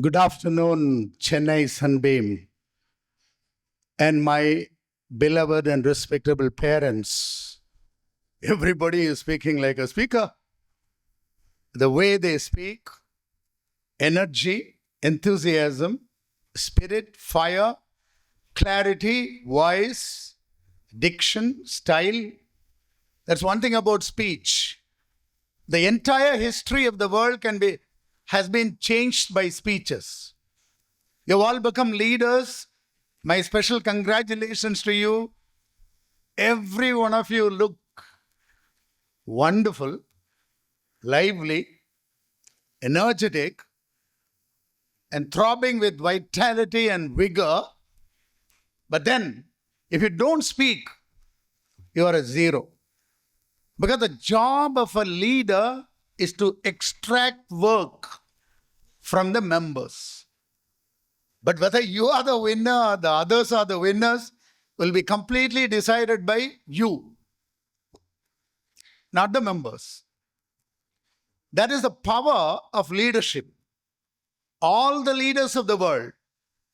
Good afternoon, Chennai Sunbeam, and my beloved and respectable parents. Everybody is speaking like a speaker. The way they speak, energy, enthusiasm, spirit, fire, clarity, voice, diction, style. That's one thing about speech. The entire history of the world has been changed by speeches. You've all become leaders. My special congratulations to you. Every one of you look wonderful, lively, energetic, and throbbing with vitality and vigor. But then, if you don't speak, you are a zero. Because the job of a leader is to extract work from the members. But whether you are the winner or the others are the winners will be completely decided by you, not the members. That is the power of leadership. All the leaders of the world,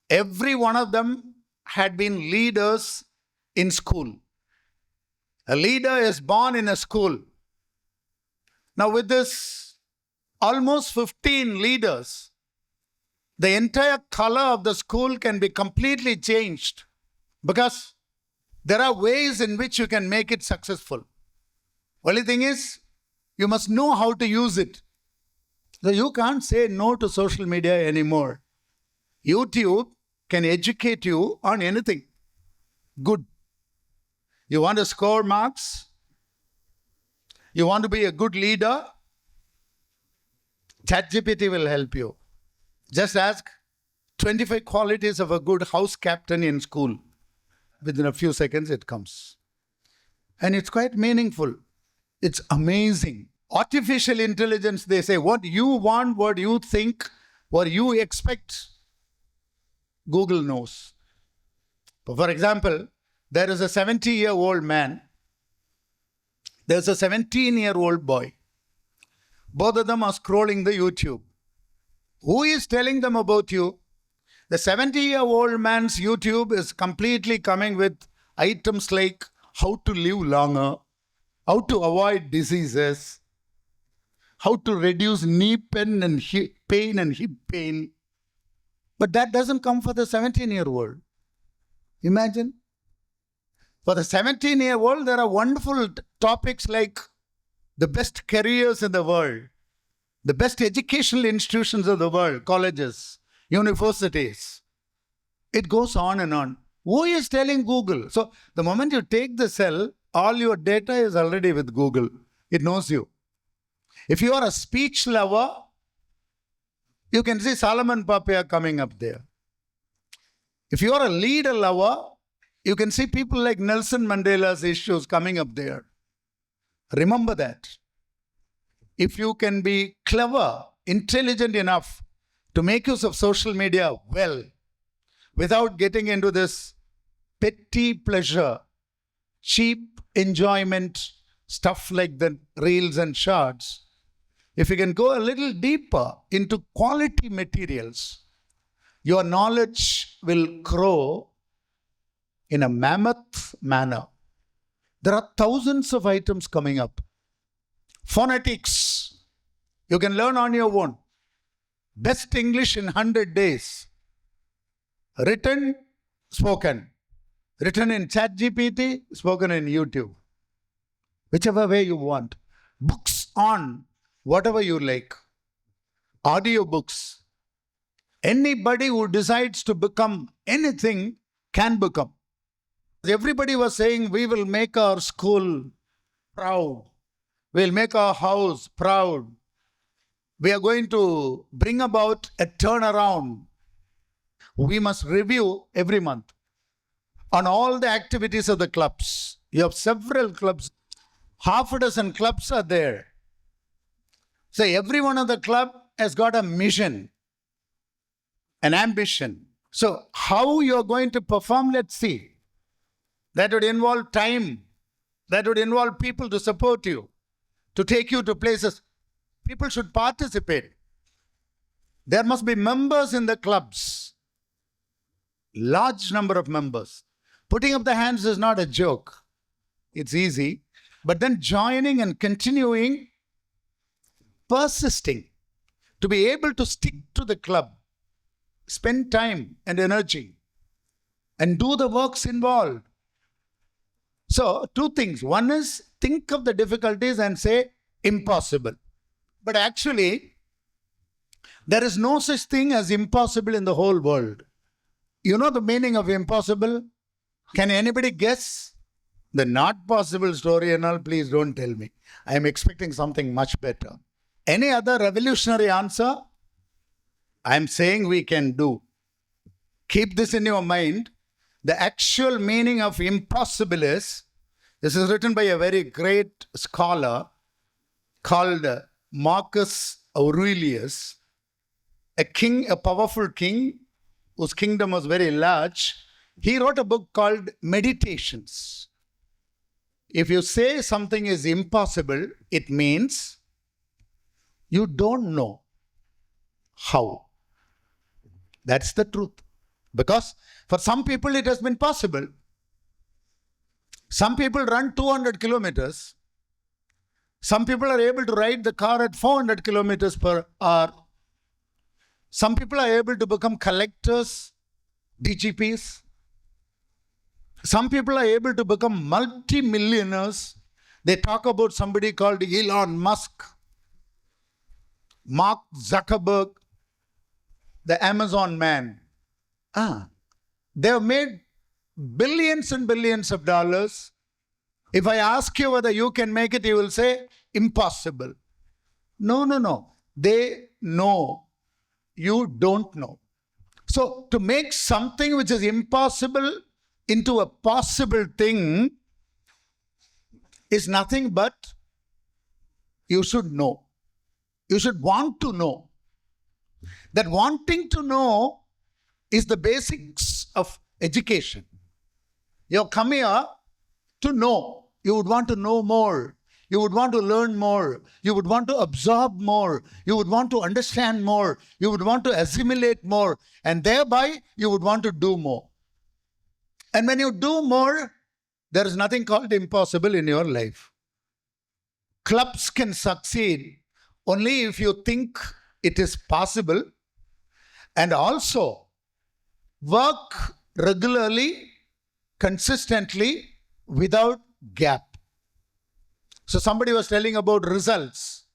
every one of them had been leaders in school. A leader is born in a school. Now with this almost 15 leaders, the entire color of the school can be completely changed because there are ways in which you can make it successful. Only thing is, you must know how to use it. So you can't say no to social media anymore. YouTube can educate you on anything. Good. You want to score marks? You want to be a good leader? ChatGPT will help you. Just ask 25 qualities of a good house captain in school. Within a few seconds, it comes. And it's quite meaningful. It's amazing. Artificial intelligence, they say, what you want, what you think, what you expect, Google knows. For example, there is a 70-year-old man. There's a 17-year-old boy. Both of them are scrolling the YouTube. Who is telling them about you? The 70-year-old man's YouTube is completely coming with items like how to live longer, how to avoid diseases, how to reduce knee pain and hip pain. But that doesn't come for the 17-year-old. Imagine. For the 17-year-old, there are wonderful topics like the best careers in the world, the best educational institutions of the world, colleges, universities. It goes on and on. Who is telling Google? So the moment you take the cell, all your data is already with Google. It knows you. If you are a speech lover, you can see Solomon Papaya coming up there. If you are a leader lover, you can see people like Nelson Mandela's issues coming up there. Remember that. If you can be clever, intelligent enough to make use of social media well, without getting into this petty pleasure, cheap enjoyment, stuff like the reels and shorts, if you can go a little deeper into quality materials, your knowledge will grow in a mammoth manner. There are thousands of items coming up. Phonetics, you can learn on your own. Best English in 100 days. Written, spoken. Written in ChatGPT, spoken in YouTube. Whichever way you want. Books on whatever you like. Audio books. Anybody who decides to become anything can become. Everybody was saying, we will make our school proud. We'll make our house proud. We are going to bring about a turnaround. We must review every month on all the activities of the clubs. You have several clubs. Half a dozen clubs are there. So every one of the club has got a mission, an ambition. So how you are going to perform, let's see. That would involve time. That would involve people to support you, to take you to places. People should participate. There must be members in the clubs. Large number of members. Putting up the hands is not a joke. It's easy. But then joining and continuing, persisting, to be able to stick to the club, spend time and energy, and do the works involved. So, two things. One is think of the difficulties and say, impossible. But actually, there is no such thing as impossible in the whole world. You know the meaning of impossible? Can anybody guess? The not possible story and all, please don't tell me. I am expecting something much better. Any other revolutionary answer? I am saying we can do. Keep this in your mind. The actual meaning of impossible is, this is written by a very great scholar called Marcus Aurelius, a king, a powerful king whose kingdom was very large. He wrote a book called Meditations. If you say something is impossible, it means you don't know how. That's the truth. Because for some people it has been possible. Some people run 200 kilometers. Some people are able to ride the car at 400 kilometers per hour. Some people are able to become collectors, DGPs. Some people are able to become multi-millionaires. They talk about somebody called Elon Musk, Mark Zuckerberg, the Amazon man. They have made billions and billions of dollars. If I ask you whether you can make it, you will say, impossible. No. They know. You don't know. So, to make something which is impossible into a possible thing is nothing but you should know. You should want to know. That wanting to know is the basics of education. You come here to know. You would want to know more. You would want to learn more. You would want to absorb more. You would want to understand more. You would want to assimilate more. And thereby, you would want to do more. And when you do more, there is nothing called impossible in your life. Clubs can succeed only if you think it is possible, and also work regularly, consistently, without gap. So somebody was telling about results.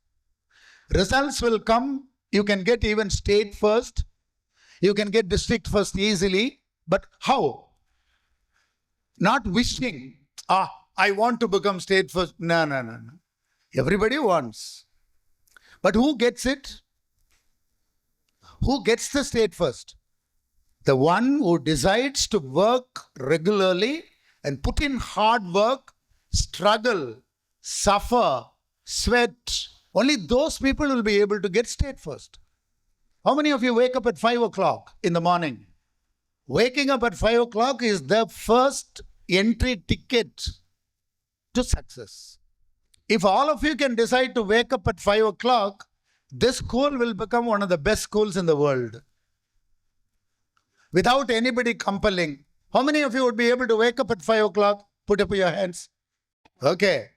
Results will come. You can get even state first. You can get district first easily. But how? Not wishing. I want to become state first. No. Everybody wants. But who gets it? Who gets the state first? The one who decides to work regularly and put in hard work, struggle, suffer, sweat. Only those people will be able to get state first. How many of you wake up at 5 o'clock in the morning? Waking up at 5 o'clock is the first entry ticket to success. If all of you can decide to wake up at 5 o'clock, this school will become one of the best schools in the world. Without anybody compelling. How many of you would be able to wake up at 5 o'clock? Put up your hands. Okay.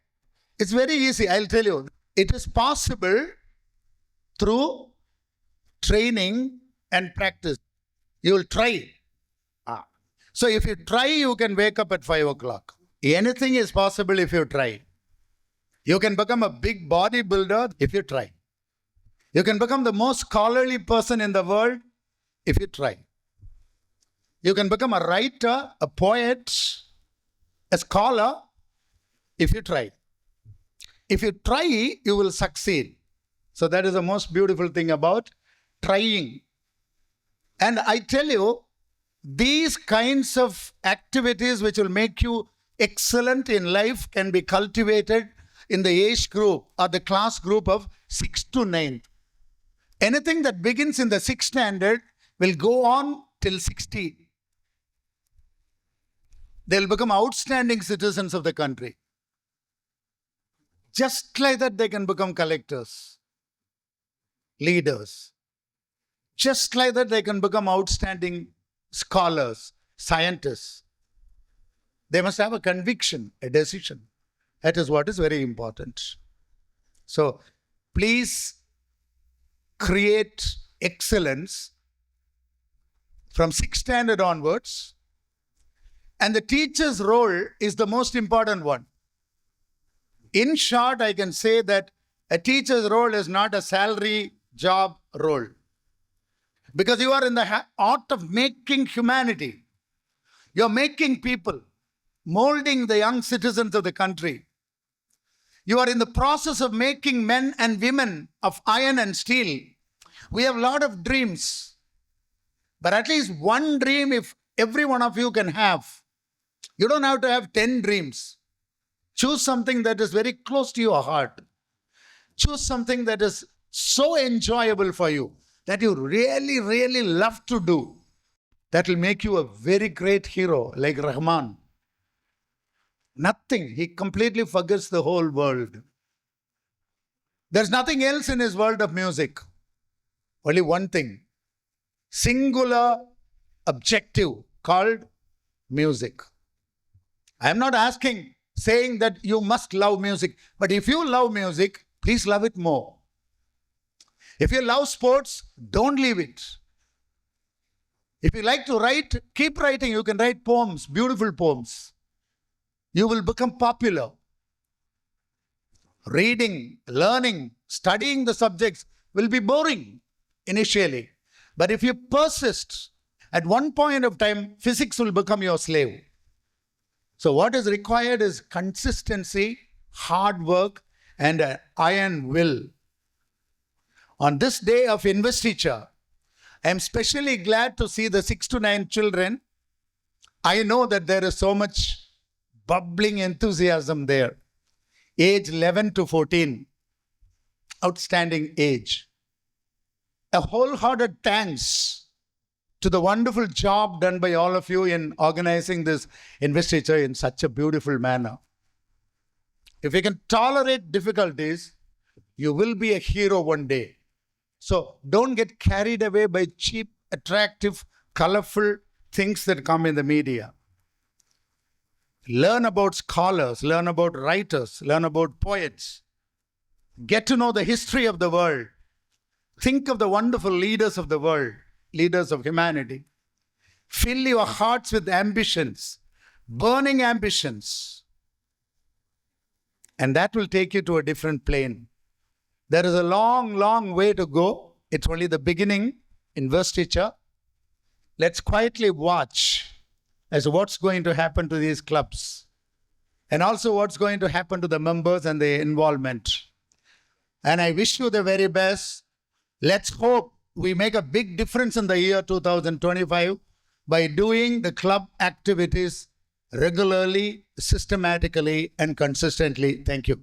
It's very easy, I'll tell you. It is possible through training and practice. You will try. So if you try, you can wake up at 5 o'clock. Anything is possible if you try. You can become a big bodybuilder if you try. You can become the most scholarly person in the world if you try. You can become a writer, a poet, a scholar if you try. If you try, you will succeed. So that is the most beautiful thing about trying. And I tell you, these kinds of activities which will make you excellent in life can be cultivated in the age group or the class group of 6th to 9th. Anything that begins in the 6th standard will go on till 60. They'll become outstanding citizens of the country. Just like that, they can become collectors, leaders. Just like that, they can become outstanding scholars, scientists. They must have a conviction, a decision. That is what is very important. So, please create excellence from 6th standard onwards. And the teacher's role is the most important one. In short, I can say that a teacher's role is not a salary job role. Because you are in the art of making humanity. You are making people, molding the young citizens of the country. You are in the process of making men and women of iron and steel. We have a lot of dreams. But at least one dream, if every one of you can have, you don't have to have 10 dreams. Choose something that is very close to your heart. Choose something that is so enjoyable for you, that you really, really love to do. That will make you a very great hero like Rahman. Nothing. He completely forgets the whole world. There's nothing else in his world of music. Only one thing. Singular objective called music. I am not saying that you must love music. But if you love music, please love it more. If you love sports, don't leave it. If you like to write, keep writing. You can write poems, beautiful poems. You will become popular. Reading, learning, studying the subjects will be boring initially. But if you persist, at one point of time, physics will become your slave. So what is required is consistency, hard work, and an iron will. On this day of investiture, I am especially glad to see the 6 to 9 children. I know that there is so much bubbling enthusiasm there. Age 11 to 14. Outstanding age. A wholehearted thanks to the wonderful job done by all of you in organizing this investiture in such a beautiful manner. If you can tolerate difficulties, you will be a hero one day. So don't get carried away by cheap, attractive, colorful things that come in the media. Learn about scholars, learn about writers, learn about poets. Get to know the history of the world. Think of the wonderful leaders of the world, leaders of humanity. Fill your hearts with ambitions, burning ambitions. And that will take you to a different plane. There is a long, long way to go. It's only the beginning, investiture. Let's quietly watch as to what's going to happen to these clubs. And also what's going to happen to the members and the involvement. And I wish you the very best. Let's hope we make a big difference in the year 2025 by doing the club activities regularly, systematically, and consistently. Thank you.